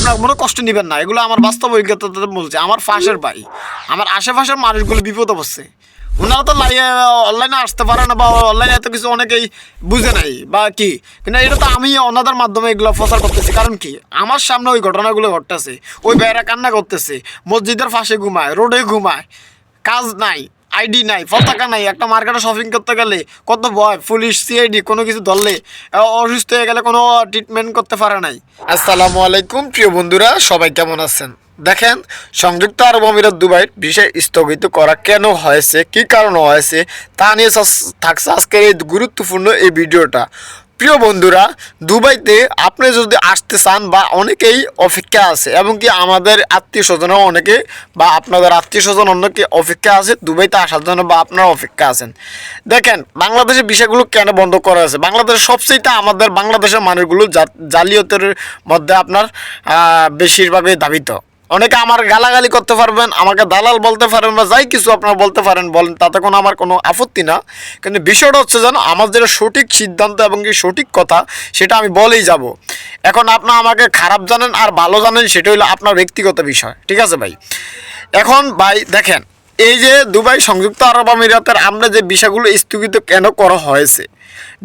আপনার কোনো কষ্ট নেবেন না, এগুলো আমার বাস্তব অভিজ্ঞতাতে বলছে। আমার পাশের ভাই, আমার আশেপাশের মানুষগুলো বিপদে পড়ছে। ওনারা তো অনলাইনে আসতে পারে না, বা অনলাইনে এত কিছু অনেকেই বুঝে নাই বা কি, কিন্তু এটা তো আমি ওনাদের মাধ্যমে এগুলো প্রচার করতেছি। কারণ কি, আমার সামনে ওই ঘটনাগুলো ঘটতেছে, ওই ভাইয়েরা কান্না করতেছে, মসজিদের পাশে ঘুমায়, রোডে ঘুমায়, কাজ নাই, আইডি নাই, পতাকা নাই। একটা মার্কেটে শপিং করতে গেলে কত ভয়, পুলিশ সিআইডি কোনো কিছু ধরলে, অসুস্থ হয়ে গেলে কোনো ট্রিটমেন্ট করতে পারে নাই। আসসালামু আলাইকুম প্রিয় বন্ধুরা, সবাই কেমন আছেন? দেখেন, সংযুক্ত আরব আমিরাত দুবাইয়ের ভিসা স্থগিত করা কেন হয়েছে, কি কারণ হয়েছে, তা নিয়ে থাকছে আজকের এই গুরুত্বপূর্ণ এই ভিডিওটা। প্রিয় বন্ধুরা, দুবাইতে আপনি যদি আসতে চান, বা অনেকেই অপেক্ষা আছে, এবং কি আমাদের আত্মীয় স্বজনও অনেকে, বা আপনাদের আত্মীয় স্বজন অনেকে অপেক্ষা আছে দুবাইতে আসার জন্য, বা আপনারা অপেক্ষা আছেন। দেখেন, বাংলাদেশের বিষয়গুলো কেন বন্ধ করা আছে? বাংলাদেশের সবচেয়ে আমাদের বাংলাদেশের মানুষগুলো জালিয়াতের মধ্যে আপনার বেশিরভাগই ধাবিত। অনেকে আমার গালাগালি করতে পারবেন, আমাকে দালাল বলতে পারেন, বা যাই কিছু আপনারা বলতে পারেন, বলেন, তাতে কোনো আমার কোনো আপত্তি না। কিন্তু বিষয়টা হচ্ছে যেন আমার যেটা সঠিক সিদ্ধান্ত এবং কি সঠিক কথা, সেটা আমি বলেই যাব। এখন আপনার আমাকে খারাপ জানেন আর ভালো জানেন, সেটা হলো আপনার ব্যক্তিগত বিষয়, ঠিক আছে ভাই? এখন ভাই দেখেন, এই যে দুবাই সংযুক্ত আরব আমিরাতের আমরা যে বিষয়গুলো স্থগিত কেন করা হয়েছে,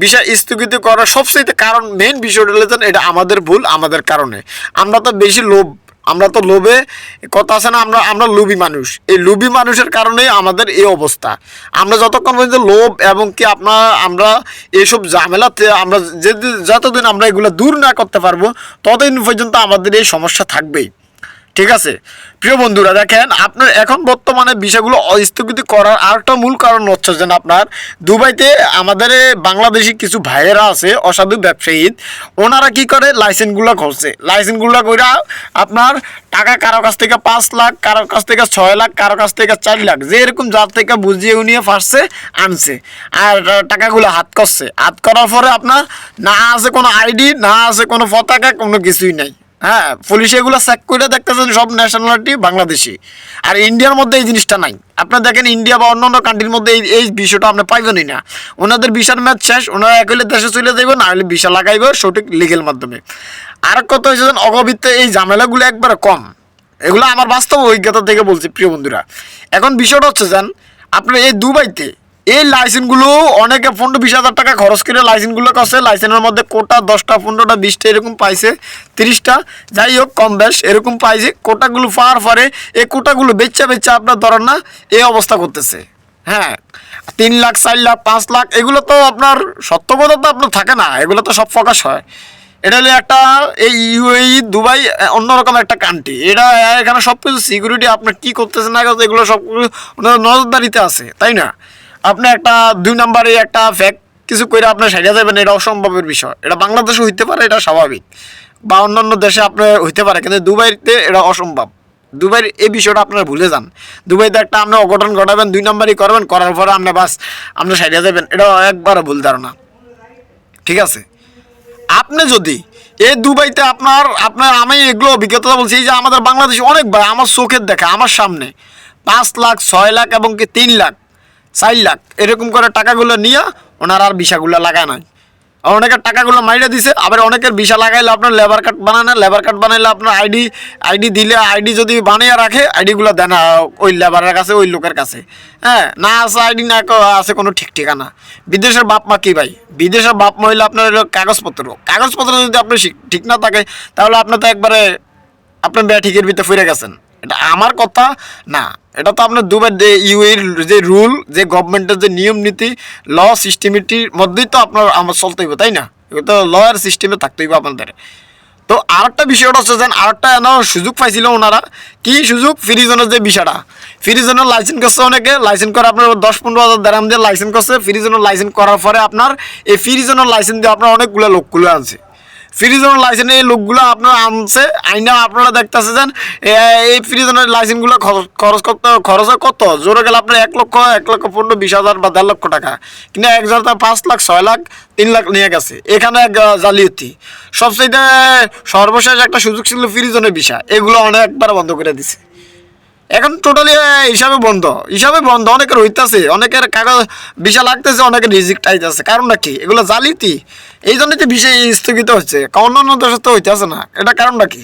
বিষয় স্থগিত করার সবচেয়ে কারণ, মেইন বিষয়টা হলো যেন এটা আমাদের ভুল, আমাদের কারণে। আমরা তো বেশি আমরা তো লোভে, কথা আছে না, আমরা লোভী মানুষ। এই লোভী মানুষের কারণেই আমাদের এই অবস্থা। আমরা যতক্ষণ পর্যন্ত লোভ এবং কি আমরা এইসব ঝামেলাতে আমরা যতদিন আমরা এগুলো দূর না করতে পারবো, ততদিন পর্যন্ত আমাদের এই সমস্যা থাকবেই, ঠিক আছে? প্রিয় বন্ধুরা, দেখেন, আপনার এখন বর্তমানে বিষয়গুলো স্থগিত করার আরেকটা মূল কারণ হচ্ছে যে আপনার দুবাইতে আমাদের বাংলাদেশি কিছু ভাইয়েরা আছে, অসাধু ব্যবসায়ী, ওনারা কি করে লাইসেন্সগুলো করছে, লাইসেন্সগুলো করে আপনার টাকা কারো কাছ থেকে 5 লাখ, কারোর কাছ থেকে 6 লাখ, কারো কাছ থেকে 4 লাখ, যে এরকম যার থেকে বুঝিয়ে উনিয়ে ফাঁসছে আনছে, আর টাকাগুলো হাত করছে। হাত করার পরে আপনার না আছে কোনো আইডি, না আছে কোনো পতাকা, কোনো কিছুই নাই। হ্যাঁ, পুলিশ এগুলো চেক করে দেখতেছেন সব ন্যাশনালিটি বাংলাদেশি। আর ইন্ডিয়ার মধ্যে এই জিনিসটা নাই। আপনার দেখেন, ইন্ডিয়া বা অন্যান্য কান্ট্রির মধ্যে এই বিষয়টা আপনি পাইবেনই না। ওনাদের ভিসার ম্যাচ শেষ, ওনারা একলে দেশে চলে যাইব, না হলে ভিসা লাগাইব সঠিক লিগেল মাধ্যমে। আর কত হয়েছে অগবিত্ত এই ঝামেলাগুলো একবারে কম। এগুলো আমার বাস্তব অভিজ্ঞতা থেকে বলছি প্রিয় বন্ধুরা। এখন বিষয়টা হচ্ছে যেন আপনার এই দুবাইতে এই লাইসেন্সগুলো অনেকে 15-20 হাজার টাকা খরচ করে লাইসেন্সগুলো করছে। লাইসেন্সের মধ্যে কোটা 10টা, 15টা, 20টা এরকম পাইছে, 30টা, যাই হোক কম বেশ এরকম পাইছে। কোটাগুলো পাওয়ার পরে এই কোটাগুলো বেচা আপনার ধরেন না এই অবস্থা করতেছে। হ্যাঁ, 3 লাখ, 4 লাখ, 5 লাখ, এগুলো তো আপনার সত্যবতা তো আপনার থাকে না, এগুলো তো সব প্রকাশ হয়। এটা হলো একটা, এই ইউএই দুবাই অন্যরকম একটা কান্ট্রি। এটা এখানে সব কিছু সিকিউরিটি আপনার কী করতেছে না করতে, এগুলো সব নজরদারিতে আছে, তাই না? আপনি একটা 2 নম্বরে একটা ফ্যাক কিছু করে আপনার সাইডে যাবেন, এটা অসম্ভবের বিষয়। এটা বাংলাদেশে হইতে পারে, এটা স্বাভাবিক, বা অন্যান্য দেশে আপনার হইতে পারে, কিন্তু দুবাইতে এটা অসম্ভব। দুবাইয়ের এই বিষয়টা আপনারা ভুলে যান। দুবাইতে একটা আপনি অঘটন ঘটাবেন, 2 নম্বরই করবেন, করার পরে আপনি বাস আপনার সাইডে যাবেন, এটা একবারও ভুল ধারণা, ঠিক আছে? আপনি যদি এই দুবাইতে আপনার আমি এগুলো অভিজ্ঞতা বলছি, এই যে আমাদের বাংলাদেশে অনেক ভাই আমার চোখের দেখা, আমার সামনে 5 লাখ, 6 লাখ এবং কি 3 লাখ, 4 লাখ এরকম করে টাকাগুলো নিয়ে ওনার আর ভিসাগুলো লাগায় নাই। আর অনেকের টাকাগুলো মাইরে দিছে। আবার অনেকের ভিসা লাগাইলে আপনার লেবার কার্ড বানায় না, লেবার কার্ড বানাইলে আপনার আইডি দিলে, আইডি যদি বানিয়ে রাখে, আইডিগুলো দেন ওই লেবারের কাছে, ওই লোকের কাছে। হ্যাঁ, না আছে আইডি, না আছে কোনো ঠিক ঠিকানা। বিদেশের বাপ মা কি ভাই, বিদেশের বাপ মা হইলে আপনার কাগজপত্র যদি আপনার ঠিক না থাকে, তাহলে আপনি তো একবারে আপনার ঠিকের ভিতরে ফিরে গেছেন। এটা আমার কথা না, এটা তো আপনার দুবার ইউএর যে রুল, যে গভর্নমেন্টের যে নিয়ম নীতি, ল সিস্টেমিটির মধ্যেই তো আপনার আমার চলতে হইব, তাই না? এগুলো তো ল আর সিস্টেমে থাকতে হইব আপনাদের। তো আরেকটা বিষয়টা হচ্ছে যেন আরেকটা সুযোগ পাইছিল ওনারা। কি সুযোগ? ফ্রি জোনের যে বিষয়টা, ফ্রি জোনের লাইসেন্স করছে অনেকে, লাইসেন্স করে আপনার 10-15 হাজার দাম দিয়ে লাইসেন্স করছে। ফ্রি জোনের লাইসেন্স করার পরে আপনার এই ফ্রি জোনের লাইসেন্স দিয়ে আপনার অনেকগুলো লোকগুলো আনছে। ফ্রি জোনের লাইসেন্স এই লোকগুলো আপনার আনছে, আইনা আপনারা দেখতেছে যেন এই ফ্রি জোনের লাইসেন্সগুলো খরচ হয় কত জোরে গেলে আপনার 1 লক্ষ, 1,15,20,000 বা 1.5 লক্ষ টাকা, কিন্তু 5 লাখ, 6 লাখ, 3 লাখ নিয়ে গেছে। এখানে এক জালিয়াতি। সবচেয়ে সর্বশেষ একটা সুযোগ ছিল ফ্রি জোনের বিষয়, এগুলো অনেকবার বন্ধ করে দিছে। এখন টোটালি হিসাবে বন্ধ। অনেকের হইতেছে, অনেকের কাগজ ভিসা লাগতেছে, অনেকের রিজেক্ট আইতেছে। কারণটা কি? এগুলো জালিয়াতি। এই জন্যই তো বিষয় স্থগিত হচ্ছে, অন্যান্য দেশে তো হইতেছে না। এটা কারণটা কি?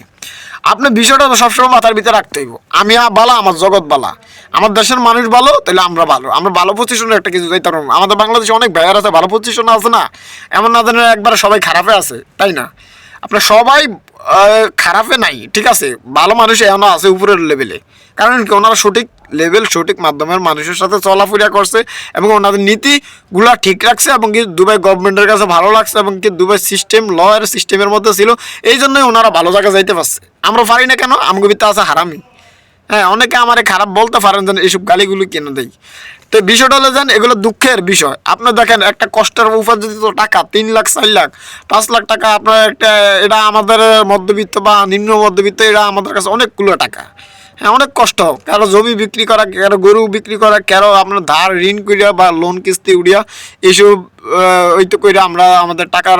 আপনি বিষয়টা সবসময় মাথার ভিতরে রাখতে হইব, আমি বালা, আমার জগৎ বালা, আমার দেশের মানুষ ভালো, তাহলে আমরা ভালো, আমরা ভালো পজিশনে একটা কিছু যাইতে পারবো। আমাদের বাংলাদেশে অনেক ভাইয়ার আছে, ভালো পজিশনে আছে না, এমন না জানেন একবারে সবাই খারাপে আছে, তাই না? আপনার সবাই খারাপে নাই, ঠিক আছে, ভালো মানুষ এমনও আছে উপরের লেভেলে। কারণ কি, ওনারা সঠিক লেভেল, সঠিক মাধ্যমের মানুষের সাথে চলাফেরা করছে এবং ওনাদের নীতিগুলো ঠিক রাখছে, এবং কি দুবাই গভর্নমেন্টের কাছে ভালো লাগছে, এবং কি দুবাই সিস্টেম ল এর সিস্টেমের মধ্যে ছিল, এই জন্যই ওনারা ভালো জায়গায় যাইতে পারছে। আমরা পারি না কেন? আমগো ভিতরে আছে হারামি। হ্যাঁ, অনেকে আমারে খারাপ বলতে পারেন যেন এইসব গালিগুলো কেন দেয়। তো বিষয়টা হলো যেন এগুলো দুঃখের বিষয়। আপনি দেখেন একটা কষ্টের উপার্জিত টাকা 3 লাখ 4 লাখ 5 লাখ টাকা আপনার একটা, এটা আমাদের মধ্যবিত্ত বা নিম্ন মধ্যবিত্ত, এটা আমাদের কাছে অনেকগুলো টাকা। হ্যাঁ, অনেক কষ্ট। কারো জমি বিক্রি করা, কারো গরু বিক্রি করা, কারো আপনার ধার ঋণ করিয়া বা লোন কিস্তি উড়িয়া এইসব ওই তো কইরা আমরা আমাদের টাকার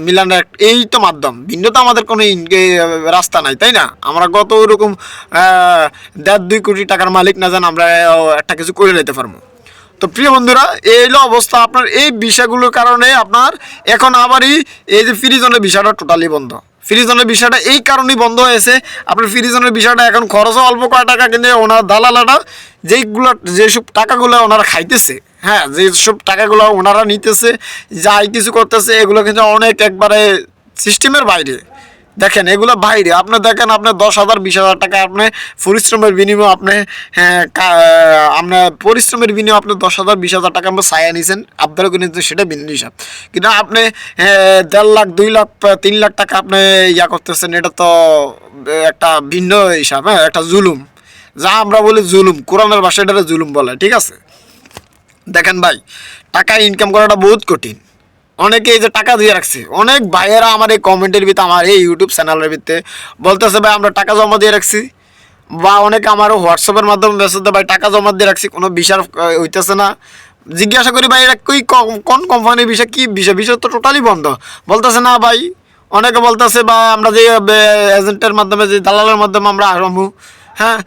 মিলানোর এই তো মাধ্যম, ভিন্ন তো আমাদের কোনো রাস্তা নাই, তাই না? আমরা কত ওইরকম 1.5-2 কোটি টাকার মালিক না জান আমরা একটা কিছু করে নিতে পারবো। তো প্রিয় বন্ধুরা, এই হলো অবস্থা আপনার এই বিষয়গুলোর কারণে। আপনার এখন আবারই এই যে ফ্রি জোনের বিষয়টা টোটালি বন্ধ। ফ্রি জোনের বিষয়টা এই কারণেই বন্ধ হয়েছে, আপনার ফ্রি জোনের বিষয়টা এখন খরচও অল্প কয় টাকা, কিন্তু ওনার দালালারা যেসব টাকাগুলো ওনারা খাইতেছে, হ্যাঁ, যেসব টাকাগুলো ওনারা নিতেছে, যাই কিছু করতেছে, এগুলো কিন্তু অনেক একবারে সিস্টেমের বাইরে। দেখেন এগুলো বাইরে, আপনি দেখেন আপনার 10,000 20,000 টাকা আপনি পরিশ্রমের বিনিময়ে আপনি, হ্যাঁ, আপনার পরিশ্রমের বিনিময়ে আপনি 10,000 20,000 টাকা আমরা ছায়া নিয়েছেন, আপনারা করে নিতেন, সেটা ভিন্ন হিসাব। কিন্তু আপনি 1.5 লাখ 2 লাখ 3 লাখ টাকা আপনি ইয়া করতেছেন, এটা তো একটা ভিন্ন হিসাব। হ্যাঁ, একটা জুলুম, যা আমরা বলি জুলুম, কোরআনের ভাষায় এটা জুলুম বলে, ঠিক আছে? দেখেন ভাই, টাকা ইনকাম করাটা বহুত কঠিন। অনেকে এই যে টাকা দিয়ে রাখছে, অনেক ভাইয়েরা আমার এই কমেন্টের ভিতরে, আমার এই ইউটিউব চ্যানেলের ভিতরে বলতেছে ভাই আমরা টাকা জমা দিয়ে রাখছি, বা অনেকে আমারও হোয়াটসঅ্যাপের মাধ্যমে মেসেজ দেয় ভাই টাকা জমা দিয়ে রাখছি, কোনো বিষয় হইতেছে না। জিজ্ঞাসা করি ভাই এটা কোন কোম্পানির বিষয়, কী বিষয়? বিষয় তো টোটালি বন্ধ। বলতেছে না ভাই, অনেকে বলতেছে বা আমরা যে এজেন্টের মাধ্যমে, যে দালালের মাধ্যমে আমরা আরম্ভ, হ্যাঁ,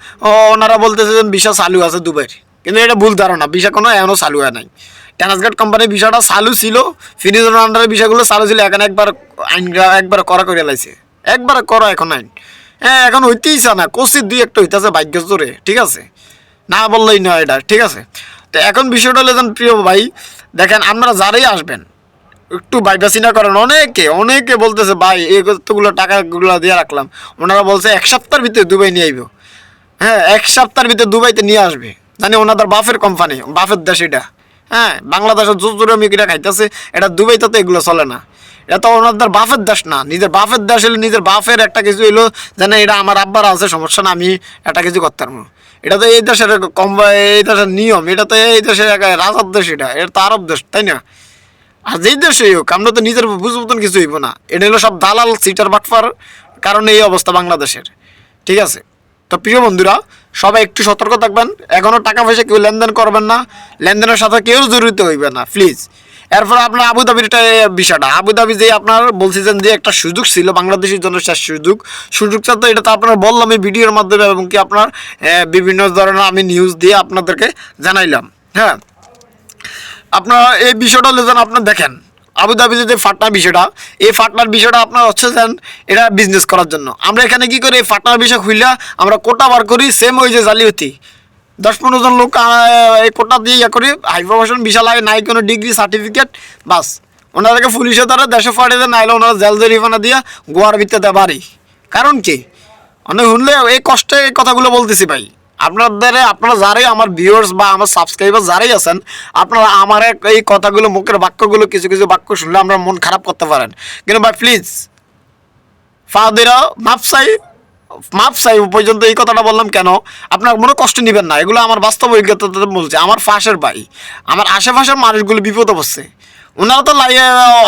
ওনারা বলতেছে যে ভিসা চালু আছে দুবাইয়ের, কিন্তু এটা ভুল ধারণা, ভিসা কোনো এখনও চালু হয় নাই। ট্রান্সগেট কোম্পানির ভিসাটা চালু ছিল, ফ্রিজের আন্ডারের বিষয়গুলো চালু ছিল, এখন আইন একবার করা করে লাইছে, একবার করা এখন আইন। হ্যাঁ, এখন হইতেই চা না, কোচির 2-1টা হইতেছে ভাগ্য জোরে, ঠিক আছে, না বললেই নয় এটা, ঠিক আছে? তো এখন বিষয়টা হলে যেন প্রিয় ভাই, দেখেন আপনারা যারাই আসবেন একটু বাইবা চিন্তা করেন। অনেকে বলতেছে ভাই এই কতগুলো টাকাগুলো দিয়ে রাখলাম, ওনারা বলছে 1 সপ্তাহের ভিতরে দুবাই নিয়ে আইব। হ্যাঁ, 1 সপ্তাহের ভিতরে দুবাইতে নিয়ে আসবে, জানি ওনাদের বাফের কোম্পানি, বাফের দেশ এটা। হ্যাঁ, বাংলাদেশের জোরে মিকিরা খাইতেছে, এটা দুবাইতে তো এগুলো চলে না, এটা তো ওনাদের বাফের দেশ না। নিজের বাফের দেশ হলে নিজের বাফের একটা কিছু হইলো, জানে এটা আমার আব্বার আছে, সমস্যা না, আমি একটা কিছু করতে পারবো। এটা তো এই দেশের এই দেশের নিয়ম, এটা তো এই দেশের রাজার দেশ, এটা তো আরব দেশ, তাই না? আর যেই দেশে হোক, আমরা তো নিজের বুঝবতন কিছু হইব না, এটা হলো সব দালাল সিটার বাটফার কারণে এই অবস্থা বাংলাদেশের, ঠিক আছে? তো প্রিয় বন্ধুরা, সবাই একটু সতর্ক থাকবেন, এখনও টাকা পয়সা কেউ লেনদেন করবেন না, লেনদেনের সাথে কেউ জড়িত হইবে না প্লিজ। এরপর আপনার আবুধাবির বিষয়টা, আবুধাবি যে আপনার বলছিলেন যে একটা সুযোগ ছিল বাংলাদেশের জন্য, শেষ সুযোগটা তো এটা তো আপনার বললাম এই ভিডিওর মাধ্যমে, এবং কি আপনার বিভিন্ন ধরনের আমি নিউজ দিয়ে আপনাদেরকে জানাইলাম। হ্যাঁ, আপনারা এই বিষয়টা হলে যেন আপনার দেখেন, আবুধাবিতে যে ফাটনার বিষয়টা, এই ফাটনার বিষয়টা আপনার হচ্ছে যেন এটা বিজনেস করার জন্য। আমরা এখানে কি করি, এই ফাটনার বিষয় খুললা আমরা কোটা বার করি, সেম ওই যে জালিয়াতি 10-15 জন লোক এই কোটা দিয়ে ইয়ে করি, হাই প্রফেশন ভিসা লাগে, নাই কোনো ডিগ্রি সার্টিফিকেট, বাস ওনাদেরকে পুলিশে ধরে দেশে ফাটিয়ে দেয়, নাইলে ওনারা জেল জরিমানা দিয়া গোয়ার ভিতরে দেয় বাড়ি। কারণ কি, অনেক শুনলে এই কষ্টে এই কথাগুলো বলতেছি ভাই। আপনারা যারাই আমার ভিউয়ার্স বা আমার সাবস্ক্রাইবার যারাই আছেন, আপনারা আমার এই কথাগুলো, মুখের বাক্যগুলো, কিছু কিছু বাক্য শুনলে আমরা মন খারাপ করতে পারেন, কিন্তু ভাই প্লিজ ফাদেরা মাপ চাই পর্যন্ত এই কথাটা বললাম কেন, আপনার মনে কষ্ট নেবেন না, এগুলো আমার বাস্তব অভিজ্ঞতা বলছে। আমার পাশের ভাই, আমার আশেপাশের মানুষগুলো বিপদে পড়ছে, ওনারা তো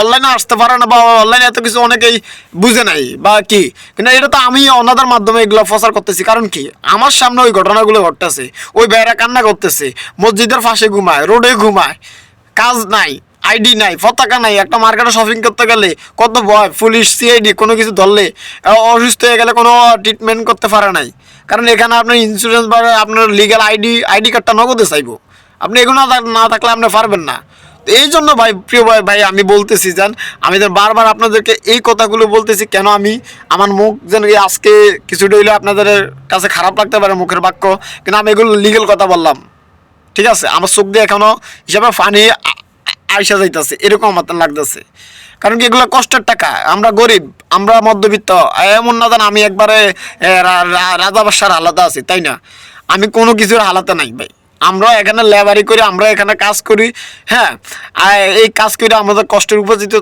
অনলাইনে আসতে পারে না, বা অনলাইনে এত কিছু অনেকেই বুঝে নাই বা কি, কিন্তু এটা তো আমি ওনাদের মাধ্যমে এগুলো প্রচার করতেছি। কারণ কি, আমার সামনে ওই ঘটনাগুলো ঘটতেছে, ওই ভাইয়েরা কান্না করতেছে, মসজিদের পাশে ঘুমায়, রোডে ঘুমায়, কাজ নাই, আইডি নাই, পতাকা নাই, একটা মার্কেটে শপিং করতে গেলে কত ভয়, পুলিশ সিআইডি কোনো কিছু ধরলে, অসুস্থ হয়ে গেলে কোনো ট্রিটমেন্ট করতে পারে নাই, কারণ এখানে আপনার ইন্স্যুরেন্স বা আপনার লিগ্যাল আইডি কার্ডটা নগদে চাইবো, আপনি এগুলো না থাকলে আপনি পারবেন না। এই জন্য ভাই প্রিয় ভাই আমি বলতেছি যেন আমি যেন বারবার আপনাদেরকে এই কথাগুলো বলতেছি, কেন আমি আমার মুখ যেন আজকে কিছুটা হইলে আপনাদের কাছে খারাপ লাগতে পারে মুখের বাক্য, কিন্তু আমি এগুলো লিগেল কথা বললাম, ঠিক আছে? আমার চোখ দিয়ে এখনো হিসাবে পানি আইসা যাইতেছে, এরকম আমার লাগতেছে। কারণ কি এগুলো কষ্টের টাকা, আমরা গরিব, আমরা মধ্যবিত্ত, এমন না জান আমি একবারে রাজা বাদশার হালাতে আছি, তাই না? আমি কোনো কিছুর হালাতে নাই ভাই। আমরা এখানে লেবারি করি, আমরা এখানে কাজ করি, হ্যাঁ, এই কাজ করে আমাদের কষ্টের উপার্জিত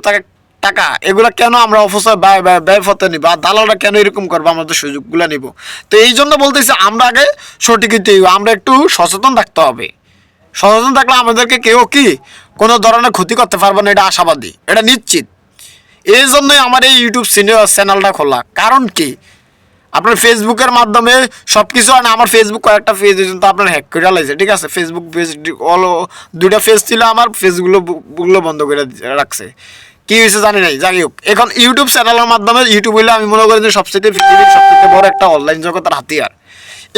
টাকা এগুলো কেন আমরা অফিসে ব্যয় পথে নিব, আর দালালরা কেন এরকম করবো আমাদের সুযোগগুলো নিব? তো এই জন্য বলতেছি আমরা আগে সঠিক আমরা একটু সচেতন থাকতে হবে। সচেতন থাকলে আমাদেরকে কেউ কি কোনো ধরনের ক্ষতি করতে পারবে না, এটা আশাবাদী, এটা নিশ্চিত। এই জন্যই আমার এই ইউটিউব চ্যানেলটা খোলা। কারণ কি আপনার ফেসবুকের মাধ্যমে সব কিছু হয় না। আমার ফেসবুক কয়েকটা পেজ তো আপনার হ্যাক করে লাইছে, ঠিক আছে? ফেসবুক পেজ দুইটা পেজ ছিল আমার, ফেসগুলো বন্ধ করে রাখছে। কি হয়েছে জানি নাই, যাই হোক। এখন ইউটিউব চ্যানেলের মাধ্যমে, ইউটিউব হইলে আমি মনে করি যে সবচেয়ে পৃথিবীর সবচেয়ে বড় একটা অনলাইন জগতের হাতিয়ার।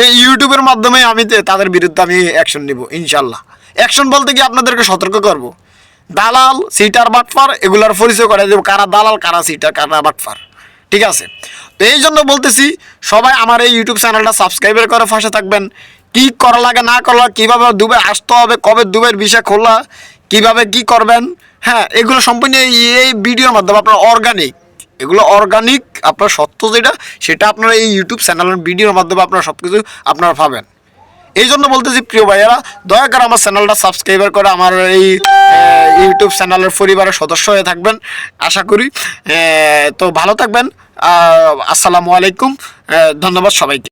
এই ইউটিউবের মাধ্যমে আমি তাদের বিরুদ্ধে আমি অ্যাকশন নিব ইনশাল্লাহ। অ্যাকশন বলতে কি আপনাদেরকে সতর্ক করব, দালাল সিটার বাটফার এগুলার পরিচয় করে দেবো, কারা দালাল কারা সিটার কারা বাটফার, ঠিক আছে? তো এই জন্য বলতেছি সবাই আমার এই ইউটিউব চ্যানেলটা সাবস্ক্রাইবার করে পাশে থাকবেন। কী করা লাগে না করা, কীভাবে দুবাই আসতে হবে, কবে দুবাইয়ের ভিসা খোলা, কীভাবে কী করবেন, হ্যাঁ, এগুলো সম্পূর্ণ এই ভিডিওর মাধ্যমে আপনার অর্গানিক, এগুলো অর্গানিক আপনার সত্য যেটা সেটা আপনারা এই ইউটিউব চ্যানেলের ভিডিওর মাধ্যমে আপনারা সব কিছু আপনারা পাবেন। এই জন্য বলতেছি প্রিয় ভাইয়েরা, দয়া করে আমার চ্যানেলটা সাবস্ক্রাইবার করে আমার এই ইউটিউব চ্যানেলের পরিবারের সদস্য হয়ে থাকবেন আশা করি। তো ভালো থাকবেন, আসসালামু আলাইকুম, ধন্যবাদ সবাইকে।